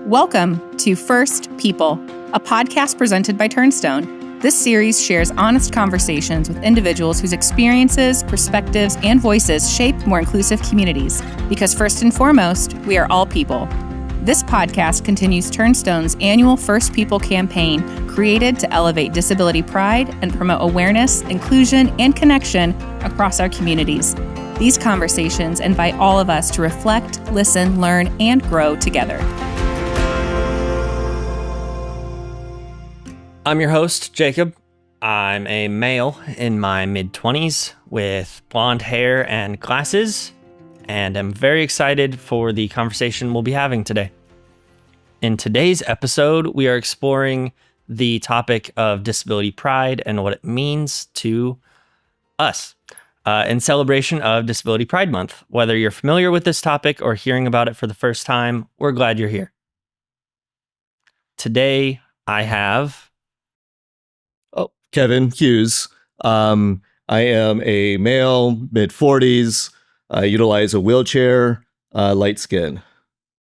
Welcome to First People, a podcast presented by Turnstone. This series shares honest conversations with individuals whose experiences, perspectives, and voices shape more inclusive communities. Because first and foremost, we are all people. This podcast continues Turnstone's annual First People campaign, created to elevate disability pride and promote awareness, inclusion, and connection across our communities. These conversations invite all of us to reflect, listen, learn, and grow together. I'm your host, Jacob. I'm a male in my mid-20s with blonde hair and glasses, and I'm very excited for the conversation we'll be having today. In today's episode, we are exploring the topic of disability pride and what it means to us in celebration of Disability Pride Month. Whether you're familiar with this topic or hearing about it for the first time, we're glad you're here. Today, I have... Kevin Hughes. I am a male, mid-40s, utilize a wheelchair, light skin.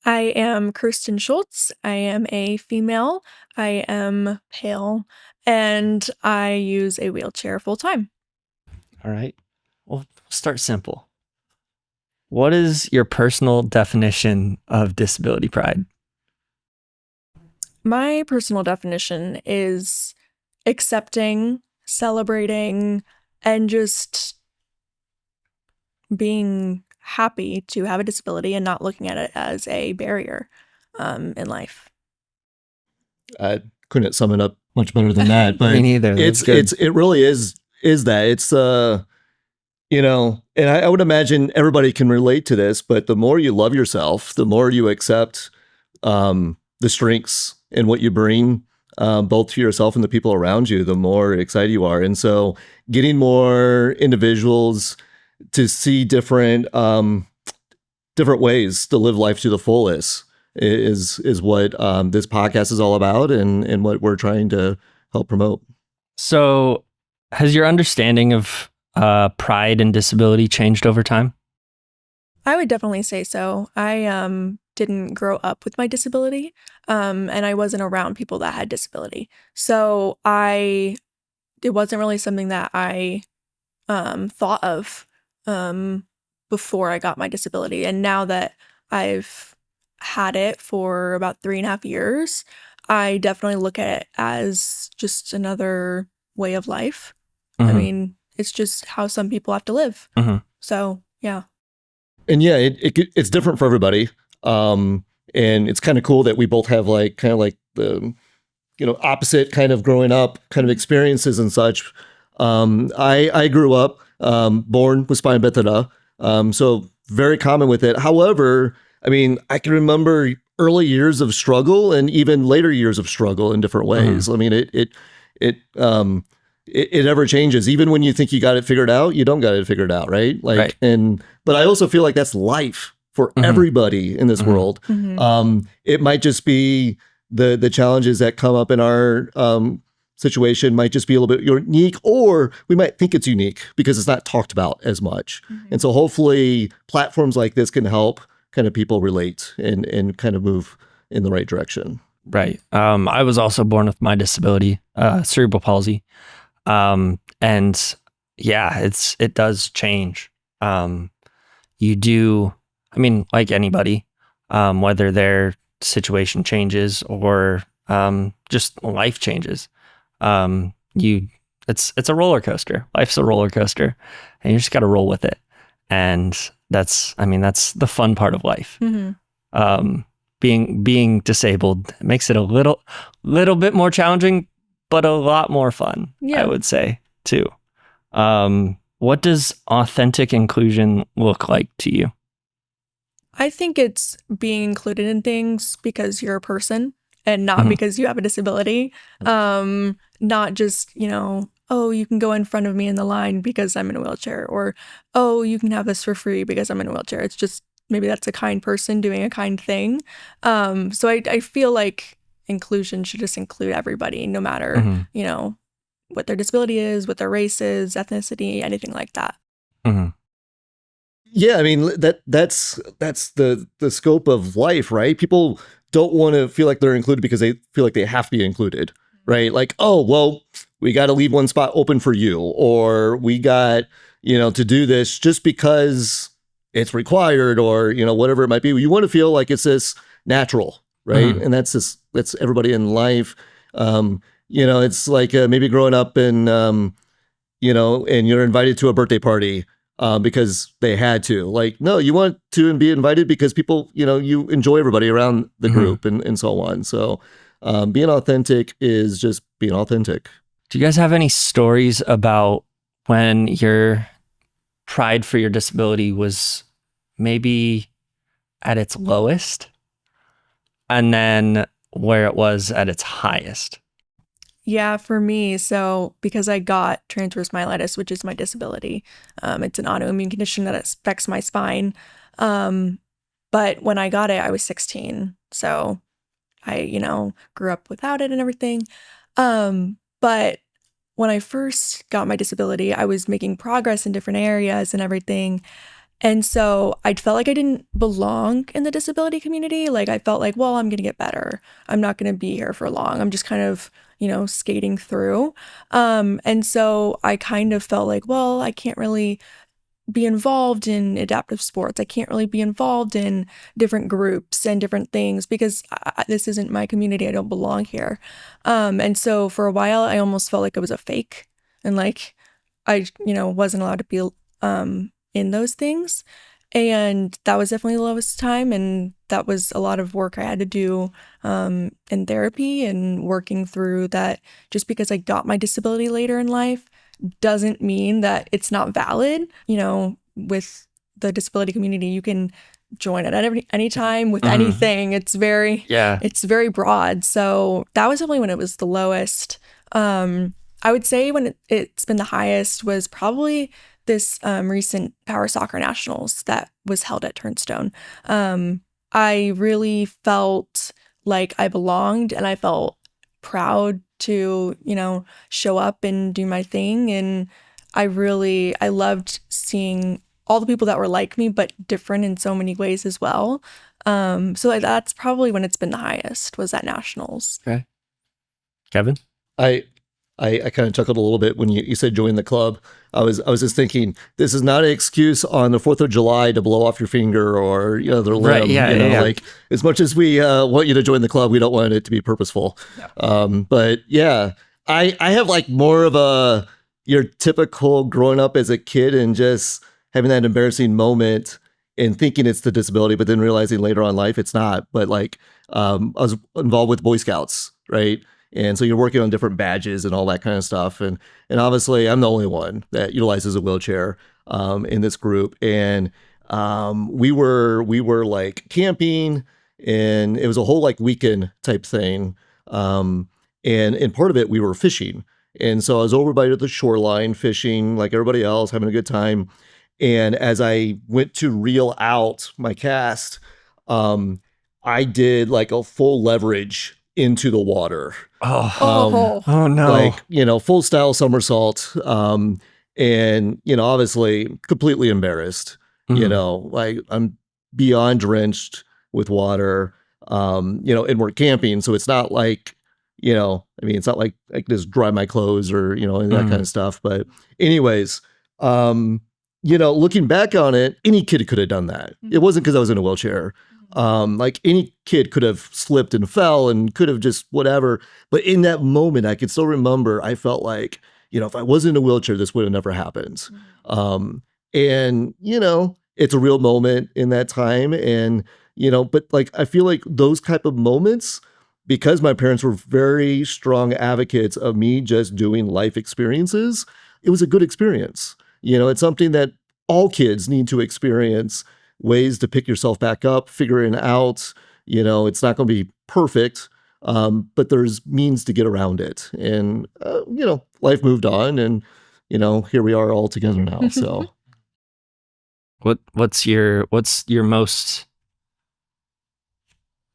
I am Kirsten Schultz. I am a female. I am pale, and I use a wheelchair full-time. All right. Well, start simple. What is your personal definition of disability pride? My personal definition is accepting, celebrating, and just being happy to have a disability and not looking at it as a barrier in life. I couldn't sum it up much better than that, but Me neither. it really is that. It's and I would imagine everybody can relate to this, but the more you love yourself, the more you accept the strengths and what you bring both to yourself and the people around you, the more excited you are. And so getting more individuals to see different ways to live life to the fullest is what this podcast is all about and what we're trying to help promote. So has your understanding of pride and disability changed over time? I would definitely say so. I didn't grow up with my disability, and I wasn't around people that had disability. So it wasn't really something that I thought of before I got my disability. And now that I've had it for about 3.5 years, I definitely look at it as just another way of life. Mm-hmm. I mean, it's just how some people have to live. Mm-hmm. So, yeah. And yeah, it's different for everybody. And it's kind of cool that we both have the, opposite kind of growing up kind of experiences and such. I grew up, born with spina bifida. So very common with it. However, I mean, I can remember early years of struggle and even later years of struggle in different ways. Mm-hmm. I mean, it ever changes. Even when you think you got it figured out, you don't got it figured out, right? Right. But I also feel like that's life for everybody in this world. Mm-hmm. It might just be the challenges that come up in our situation might just be a little bit unique, or we might think it's unique because it's not talked about as much. Mm-hmm. And so hopefully platforms like this can help kind of people relate and kind of move in the right direction. Right. I was also born with my disability, cerebral palsy. And yeah, it does change. You do, I mean, like anybody, whether their situation changes or just life changes, it's a roller coaster. Life's a roller coaster, and you just got to roll with it. And that's the fun part of life. Mm-hmm. Being disabled makes it a little bit more challenging, but a lot more fun, yeah. I would say, too. What does authentic inclusion look like to you? I think it's being included in things because you're a person and not because you have a disability. Not just, oh, you can go in front of me in the line because I'm in a wheelchair, or, oh, you can have this for free because I'm in a wheelchair. It's just, maybe that's a kind person doing a kind thing. So I feel like inclusion should just include everybody, no matter, what their disability is, what their race is, ethnicity, anything like that. Mm-hmm. Yeah, I mean that's the scope of life, right? People don't want to feel like they're included because they feel like they have to be included, right? Like, oh, well, we got to leave one spot open for you, or we got, to do this just because it's required, or, whatever it might be. You want to feel like it's this natural, right? And that's everybody in life. It's like maybe growing up and, and you're invited to a birthday party because they had to. Like, no, you want to be invited because people, you enjoy everybody around the group and so on. So being authentic is just being authentic. Do you guys have any stories about when your pride for your disability was maybe at its lowest and then where it was at its highest? Yeah, for me, so because I got transverse myelitis, which is my disability, it's an autoimmune condition that affects my spine. But when I got it, I was 16. So I, grew up without it and everything. But when I first got my disability, I was making progress in different areas and everything. And so I felt like I didn't belong in the disability community. Like I felt like, well, I'm going to get better. I'm not going to be here for long. I'm just kind of, skating through. And so I kind of felt like, well, I can't really be involved in adaptive sports. I can't really be involved in different groups and different things because this isn't my community. I don't belong here. And so for a while, I almost felt like it was a fake and like I, wasn't allowed to be in those things. And that was definitely the lowest time. And that was a lot of work I had to do in therapy and working through that. Just because I got my disability later in life doesn't mean that it's not valid. With the disability community, you can join it at any time with anything. It's very broad. So that was definitely when it was the lowest. I would say when it's been the highest was probably this recent Power Soccer Nationals that was held at Turnstone. I really felt like I belonged and I felt proud to, show up and do my thing. And I loved seeing all the people that were like me, but different in so many ways as well. So that's probably when it's been the highest, was at Nationals. Okay. Kevin? I kind of chuckled a little bit when you said join the club. I was just thinking, this is not an excuse on the 4th of July to blow off your finger or the limb. Right, yeah. Like as much as we want you to join the club, we don't want it to be purposeful. Yeah. But yeah, I have like more of your typical growing up as a kid and just having that embarrassing moment and thinking it's the disability, but then realizing later on in life it's not. But like I was involved with Boy Scouts, right? And so you're working on different badges and all that kind of stuff. And obviously I'm the only one that utilizes a wheelchair in this group. And we were like camping and it was a whole like weekend type thing. And part of it, we were fishing. And so I was over by the shoreline fishing like everybody else, having a good time. And as I went to reel out my cast, I did like a full leverage into the water. Oh no. Like, full style somersault. And, obviously completely embarrassed, like I'm beyond drenched with water, and we're camping. So it's not like, it's not like I can just dry my clothes or, and that kind of stuff. But anyways, looking back on it, any kid could have done that. It wasn't because I was in a wheelchair. Like any kid could have slipped and fell and could have just whatever. But in that moment, I could still remember, I felt like, if I wasn't in a wheelchair, this would have never happened. And, it's a real moment in that time. And, but like, I feel like those type of moments, because my parents were very strong advocates of me just doing life experiences, it was a good experience. It's something that all kids need to experience, ways to pick yourself back up, figuring out, it's not going to be perfect, but there's means to get around it. And, life moved on and, here we are all together now. So what's your most,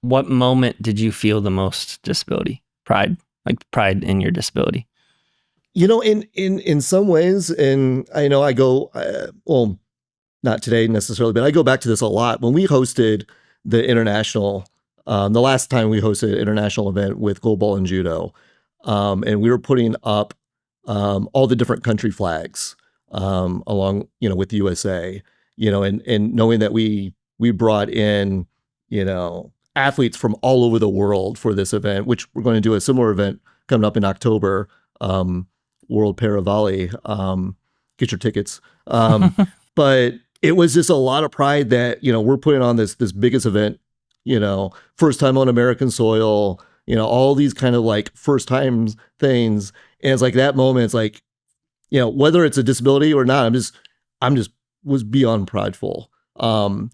what moment did you feel the most disability? Pride in your disability? In some ways, and I know I go, not today necessarily, but I go back to this a lot. When we hosted the international The last time we hosted an international event with goalball and judo, and we were putting up all the different country flags along, with the USA, and knowing that we brought in, athletes from all over the world for this event, which we're going to do a similar event coming up in October, World Para Volley. Get your tickets. But it was just a lot of pride that, we're putting on this biggest event, first time on American soil, all these kind of like first time things. And it's like that moment, it's like, whether it's a disability or not, I'm just was beyond prideful. And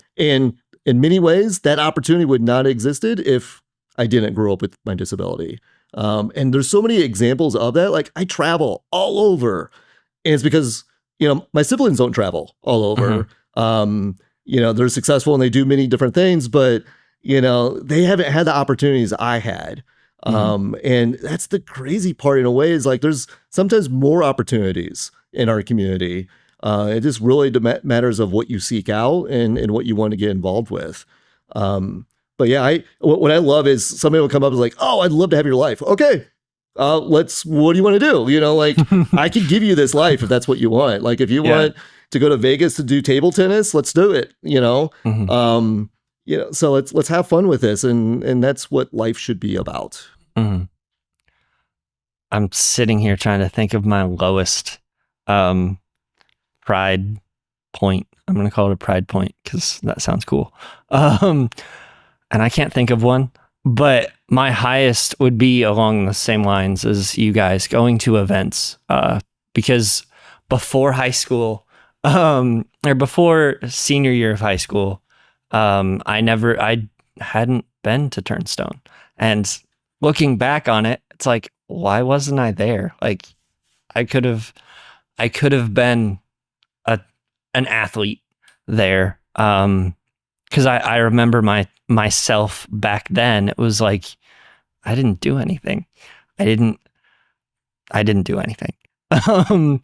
in many ways, that opportunity would not have existed if I didn't grow up with my disability. And there's so many examples of that. Like I travel all over, and it's because, my siblings don't travel all over. They're successful and they do many different things, but, they haven't had the opportunities I had. And that's the crazy part in a way, is like, there's sometimes more opportunities in our community. It just really matters of what you seek out and what you want to get involved with. But yeah, what I love is somebody will come up and like, oh, I'd love to have your life. Okay. What do you want to do? Like I could give you this life if that's what you want. Like if you want to go to Vegas to do table tennis, let's do it, so let's have fun with this. And that's what life should be about. I'm sitting here trying to think of my lowest, pride point. I'm going to call it a pride point because that sounds cool. And I can't think of one, but my highest would be along the same lines as you guys, going to events, because before high school, or before senior year of high school, I hadn't been to Turnstone, and looking back on it, it's like, why wasn't I there? Like I could have been an athlete there. Cause I remember myself back then, it was like, I didn't do anything. I didn't do anything. And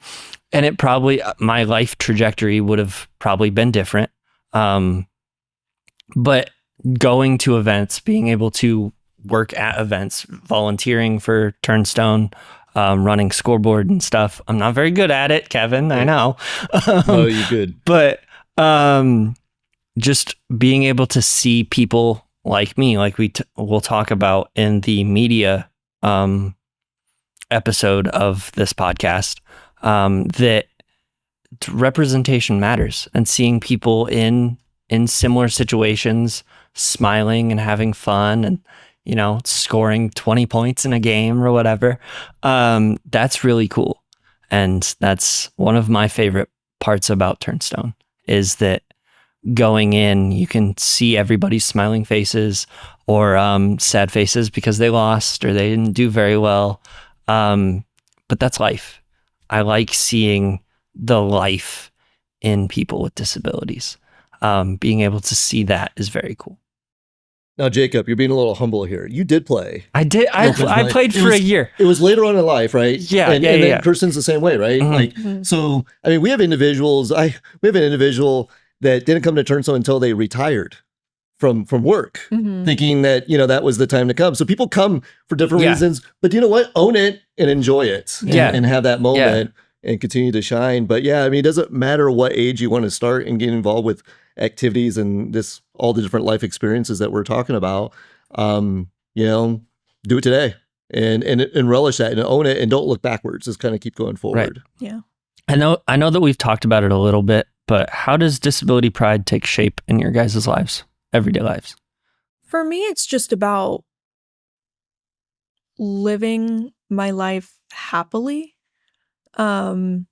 it probably, my life trajectory would have probably been different. But going to events, being able to work at events, volunteering for Turnstone, running scoreboard and stuff. I'm not very good at it, Kevin. I know. Oh, you're good. But just being able to see people like me, like we'll talk about in the media episode of this podcast, that representation matters, and seeing people in similar situations, smiling and having fun, and scoring 20 points in a game or whatever. That's really cool. And that's one of my favorite parts about Turnstone, is that going in, you can see everybody's smiling faces or sad faces because they lost or they didn't do very well. But that's life. I like seeing the life in people with disabilities. Being able to see that is very cool. Now, Jacob, you're being a little humble here. You did play. I did. I played for a year. It was later on in life, right? Yeah. And then Kirsten's the same way, right? Mm-hmm. So, I mean, we have individuals. We have an individual that didn't come to Turnstone until they retired from work, thinking that, that was the time to come. So people come for different reasons, but you know what? Own it and enjoy it and have that moment and continue to shine. But yeah, I mean, it doesn't matter what age you want to start and get involved with activities and all the different life experiences that we're talking about. Do it today and relish that and own it and don't look backwards. Just kind of keep going forward. Right. Yeah. I know that we've talked about it a little bit, but how does disability pride take shape in your guys' lives, everyday lives? For me, it's just about living my life happily, and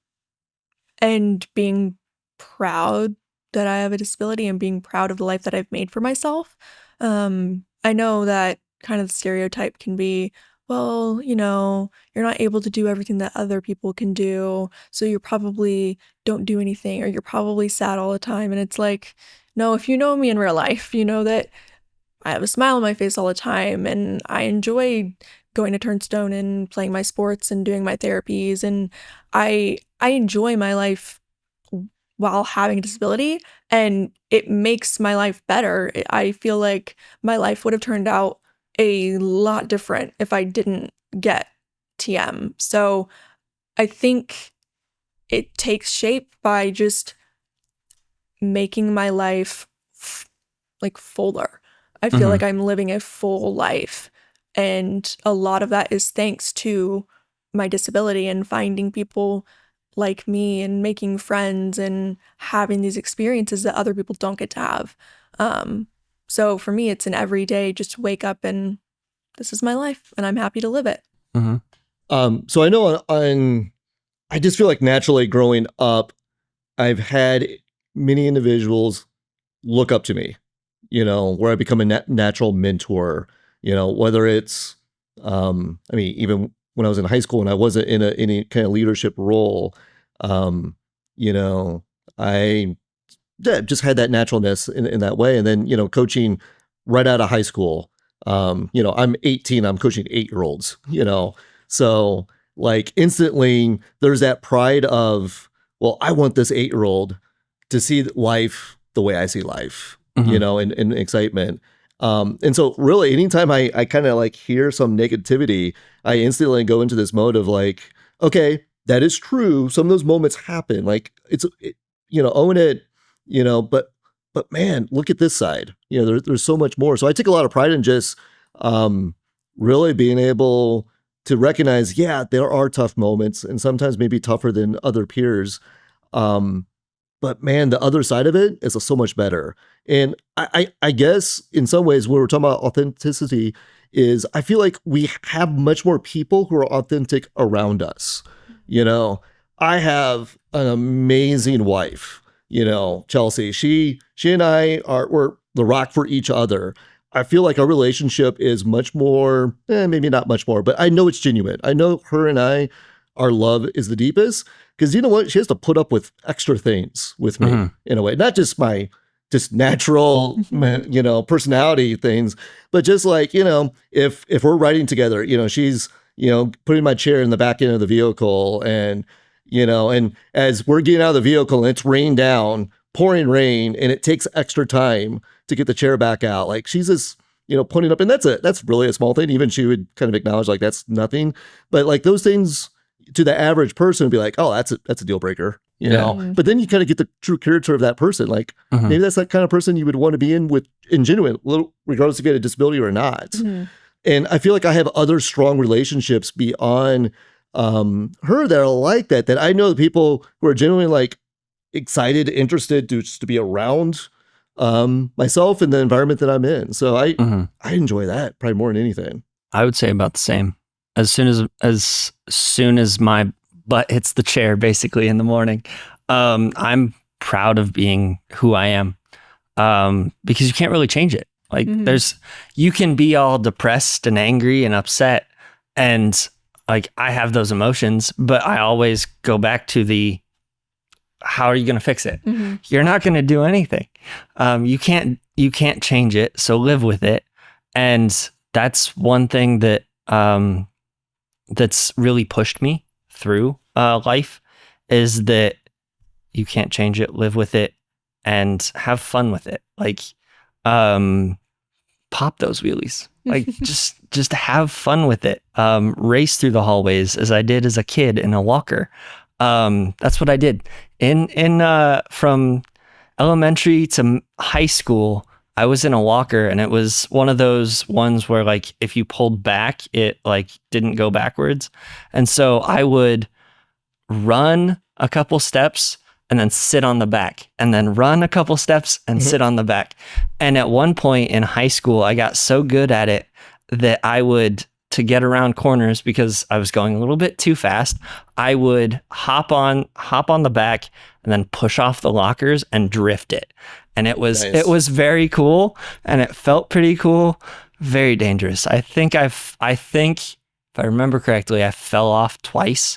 being proud that I have a disability and being proud of the life that I've made for myself. I know that kind of stereotype can be, well, you're not able to do everything that other people can do, so you probably don't do anything, or you're probably sad all the time. And it's like, no, if you know me in real life, you know that I have a smile on my face all the time, and I enjoy going to Turnstone and playing my sports and doing my therapies, and I enjoy my life while having a disability, and it makes my life better. I feel like my life would have turned out a lot different if I didn't get TM. So I think it takes shape by just making my life like fuller. I feel like I'm living a full life, and a lot of that is thanks to my disability and finding people like me and making friends and having these experiences that other people don't get to have. So for me, it's an everyday just wake up and this is my life and I'm happy to live it. So I know I just feel like naturally growing up, I've had many individuals look up to me, where I become a natural mentor, whether it's, even when I was in high school and I wasn't in any kind of leadership role, I just had that naturalness in that way. And then, coaching right out of high school, I'm 18, I'm coaching 8-year-olds, so like instantly there's that pride of, well, I want this 8-year-old to see life the way I see life, and excitement. And so really anytime I kind of like hear some negativity, I instantly go into this mode of like, okay, that is true. Some of those moments happen. Like own it, but man, look at this side. There's so much more. So I take a lot of pride in just really being able to recognize, yeah, there are tough moments and sometimes maybe tougher than other peers. But man, the other side of it is so much better. And I guess in some ways when we're talking about authenticity is I feel like we have much more people who are authentic around us. I have an amazing wife, Chelsea. She and I we're the rock for each other. I feel like our relationship is much more, maybe not much more, but I know it's genuine. I know her and our love is the deepest because you know what? She has to put up with extra things with me in a way, not just my natural, personality things, but just like, if we're riding together, she's, putting my chair in the back end of the vehicle and as we're getting out of the vehicle and it's rained down, pouring rain, and it takes extra time to get the chair back out. Like she's just, putting up, and that's really a small thing. Even she would kind of acknowledge like that's nothing, but like those things to the average person would be like, oh, that's a deal breaker, But then you kind of get the true character of that person. Like maybe that's that kind of person you would want to be in genuine, regardless if you had a disability or not. And I feel like I have other strong relationships beyond her that are like that I know the people who are genuinely like excited, interested to be around myself and the environment that I'm in. So I enjoy that probably more than anything. I would say about the same. As soon as my butt hits the chair, basically in the morning, I'm proud of being who I am, because you can't really change it. Like you can be all depressed and angry and upset, and like I have those emotions, but I always go back to how are you going to fix it? You're not going to do anything. You can't change it. So live with it. And that's one thing that, that's really pushed me through, life is that you can't change it, live with it and have fun with it. Like, pop those wheelies, like just have fun with it. Race through the hallways as I did as a kid in a walker. That's what I did from elementary to high school. I was in a walker, and it was one of those ones where like if you pulled back, it like didn't go backwards. And so I would run a couple steps and then sit on the back, and then run a couple steps and sit on the back. And at one point in high school, I got so good at it that I would, to get around corners because I was going a little bit too fast, I would hop on the back and then push off the lockers and drift it. And it was Nice. It was very cool, and it felt pretty cool, very dangerous. I think if I remember correctly, I fell off twice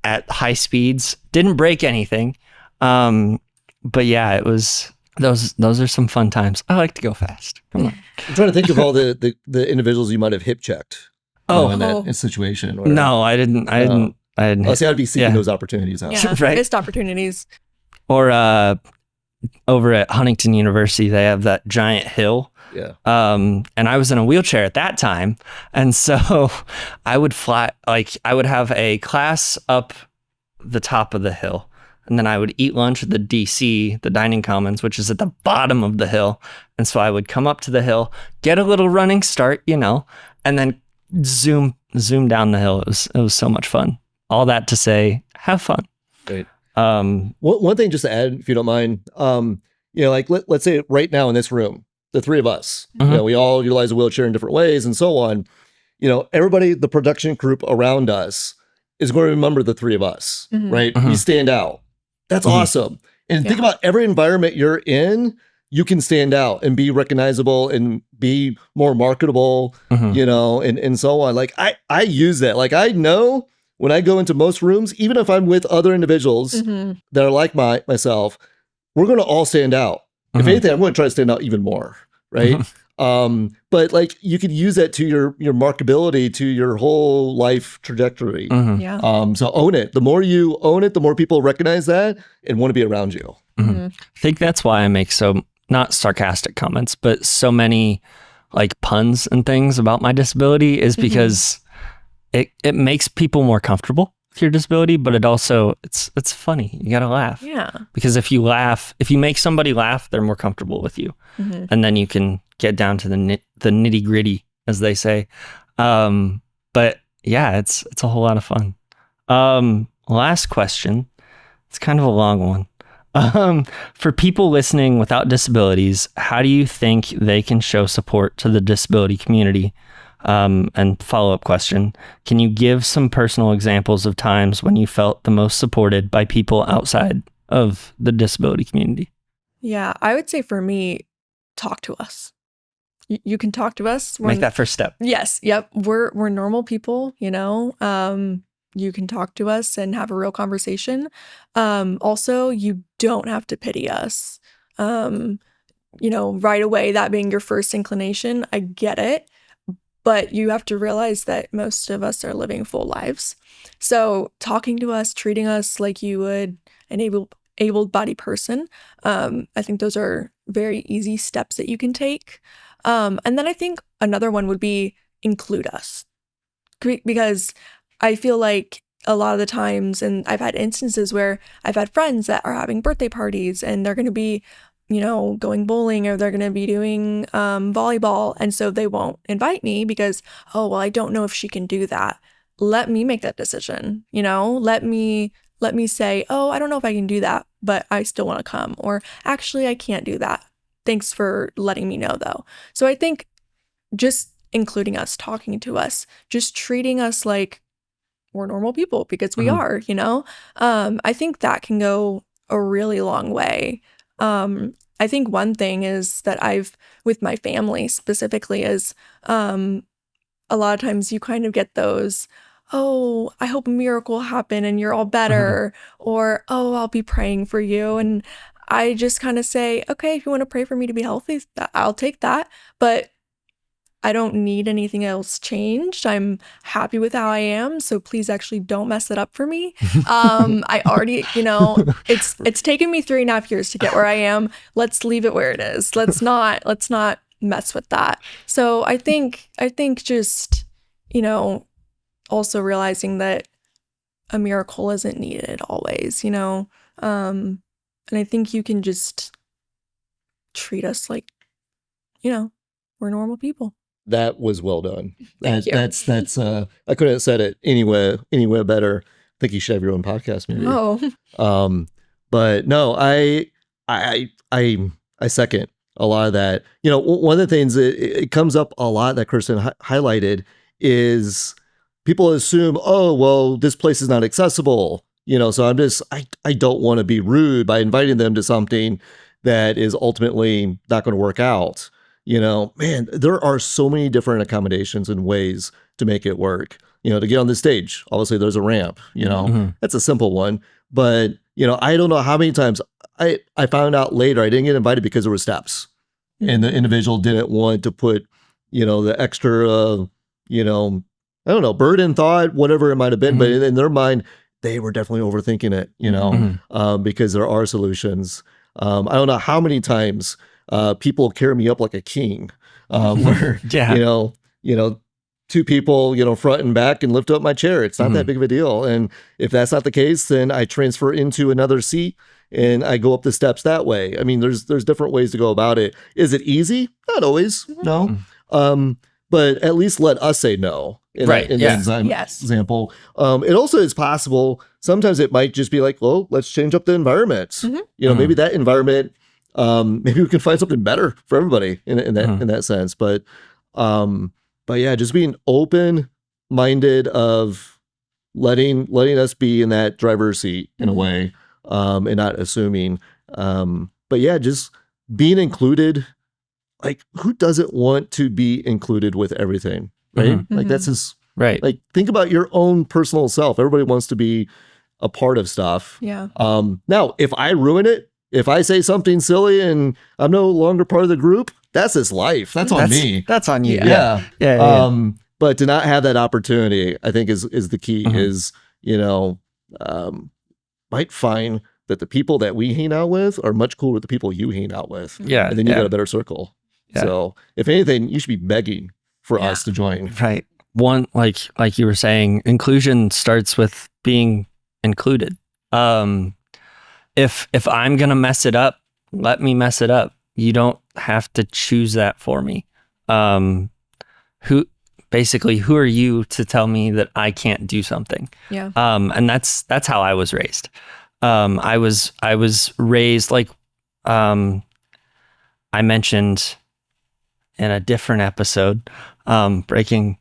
at high speeds. Didn't break anything. But yeah, it was those are some fun times. I like to go fast. Come on. I'm trying to think of all the individuals you might have hip checked. In that situation. Or, No, I didn't. I didn't. See, I'd be seeking those opportunities out. Yeah, Right. missed opportunities. Or over at Huntington University, they have that giant hill. Yeah. And I was in a wheelchair at that time. And so I would I would have a class up the top of the hill. And then I would eat lunch at the DC, the Dining Commons, which is at the bottom of the hill. And so I would come up to the hill, get a little running start, and then zoom down the hill. It was so much fun. All that to say, have fun. Great. One thing just to add, if you don't mind, like let's say right now in this room, the three of us, we all utilize a wheelchair in different ways and so on. Everybody, the production group around us is going to remember the three of us, right? We stand out. That's awesome. And think about every environment you're in, you can stand out and be recognizable and be more marketable, and so on. Like I use that. Like I know when I go into most rooms, even if I'm with other individuals that are like myself, we're going to all stand out. If anything, I'm going to try to stand out even more, right? But like you could use that to your marketability, to your whole life trajectory. So own it. The more you own it, the more people recognize that and want to be around you. I think that's why I make not sarcastic comments, but so many like puns and things about my disability is because it makes people more comfortable with your disability, but it's funny. You got to laugh. Yeah. Because if you make somebody laugh, they're more comfortable with you. And then you can get down to the nitty gritty, as they say. But yeah, it's a whole lot of fun. Last question. It's kind of a long one. For people listening without disabilities, how do you think they can show support to the disability community? And follow-up question, can you give some personal examples of times when you felt the most supported by people outside of the disability community? Yeah, I would say for me, talk to us. You can talk to us. Make that first step. Yes. Yep. We're normal people, you can talk to us and have a real conversation. Also, you don't have to pity us. Right away, that being your first inclination, I get it. But you have to realize that most of us are living full lives. So talking to us, treating us like you would an able-bodied person, I think those are very easy steps that you can take. And then I think another one would be include us. Because I feel like a lot of the times, and I've had instances where I've had friends that are having birthday parties and they're going to be going bowling or they're going to be doing volleyball. And so they won't invite me because, I don't know if she can do that. Let me make that decision. Let me say, I don't know if I can do that, but I still want to come. Or actually, I can't do that. Thanks for letting me know, though. So I think just including us, talking to us, just treating us like we're normal people because we are, I think that can go a really long way. I think one thing is that with my family specifically is, a lot of times you kind of get those, I hope a miracle will happen and you're all better, or, I'll be praying for you. And I just kind of say, okay, if you want to pray for me to be healthy, I'll take that. But I don't need anything else changed. I'm happy with how I am. So please actually don't mess it up for me. I already, it's taken me 3.5 years to get where I am. Let's leave it where it is. Let's not mess with that. So I think just, also realizing that a miracle isn't needed always, and I think you can just treat us like, we're normal people. That was well done. Thank you. That's I couldn't have said it anywhere better. I think you should have your own podcast maybe. Oh. But no, I second a lot of that. One of the things it comes up a lot that Kirsten highlighted is people assume, this place is not accessible. So I don't want to be rude by inviting them to something that is ultimately not going to work out. Man, there are so many different accommodations and ways to make it work. To get on the stage, obviously there's a ramp, that's a simple one. But, I don't know how many times I found out later I didn't get invited because there were steps and the individual didn't want to put, the extra, I don't know, burden, thought, whatever it might have been. But in their mind, they were definitely overthinking it, you know, because there are solutions. I don't know how many times people carry me up like a king, where, you know, two people, you know, front and back and lift up my chair. It's not that big of a deal. And if that's not the case, then I transfer into another seat and I go up the steps that way. I mean, there's different ways to go about it. Is it easy? Not always. No. But at least let us say no. In that example. It also is possible. Sometimes it might just be like, well, let's change up the environment. You know, maybe that environment, maybe we can find something better for everybody in that sense. But yeah, just being open-minded of letting us be in that driver's seat in a way, and not assuming. But yeah, just being included. Like, who doesn't want to be included with everything, right? Like, that's just right. Like, think about your own personal self. Everybody wants to be a part of stuff. Yeah. Now, if I ruin it, if I say something silly and I'm no longer part of the group, that's his life. That's on me. That's on you. Yeah. But to not have that opportunity, I think is the key. Is, you know, might find that the people that we hang out with are much cooler than the people you hang out with. Yeah. And then you got a better circle. Yeah. So if anything, you should be begging for us to join. Right. One, like you were saying, inclusion starts with being included. If I'm going to mess it up, let me mess it up. You don't have to choose that for me. Who are you to tell me that I can't do something? Yeah. And that's how I was raised. I was raised like, I mentioned in a different episode, breaking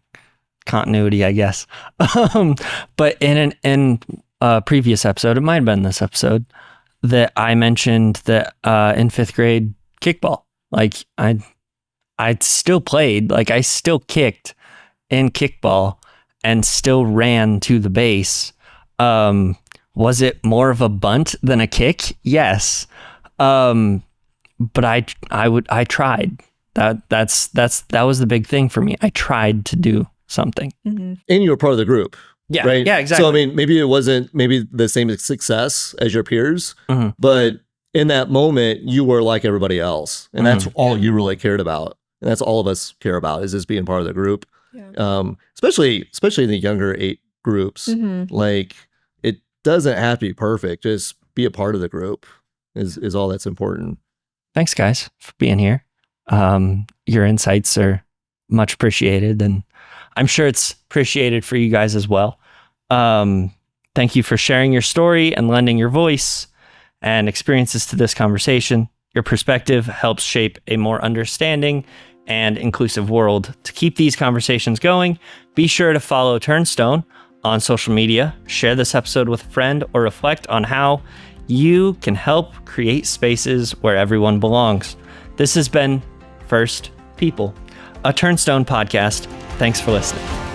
continuity, I guess. But in a previous episode, it might have been this episode, that I mentioned that in 5th grade kickball, like I still played, like I still kicked in kickball and still ran to the base. Was it more of a bunt than a kick? Yes. But I tried. That was the big thing for me. I tried to do something. And you were part of the group. Yeah. Right? Yeah, exactly. So I mean, maybe it wasn't the same success as your peers, but in that moment you were like everybody else. And that's all you really cared about. And that's all of us care about, is just being part of the group. Yeah. Especially in the younger 8 groups. Like, it doesn't have to be perfect. Just be a part of the group is all that's important. Thanks, guys, for being here. Your insights are much appreciated, and I'm sure it's appreciated for you guys as well. Thank you for sharing your story and lending your voice and experiences to this conversation. Your perspective helps shape a more understanding and inclusive world. To keep these conversations going, be sure to follow Turnstone on social media, share this episode with a friend, or reflect on how you can help create spaces where everyone belongs. This has been First People, a Turnstone podcast. Thanks for listening.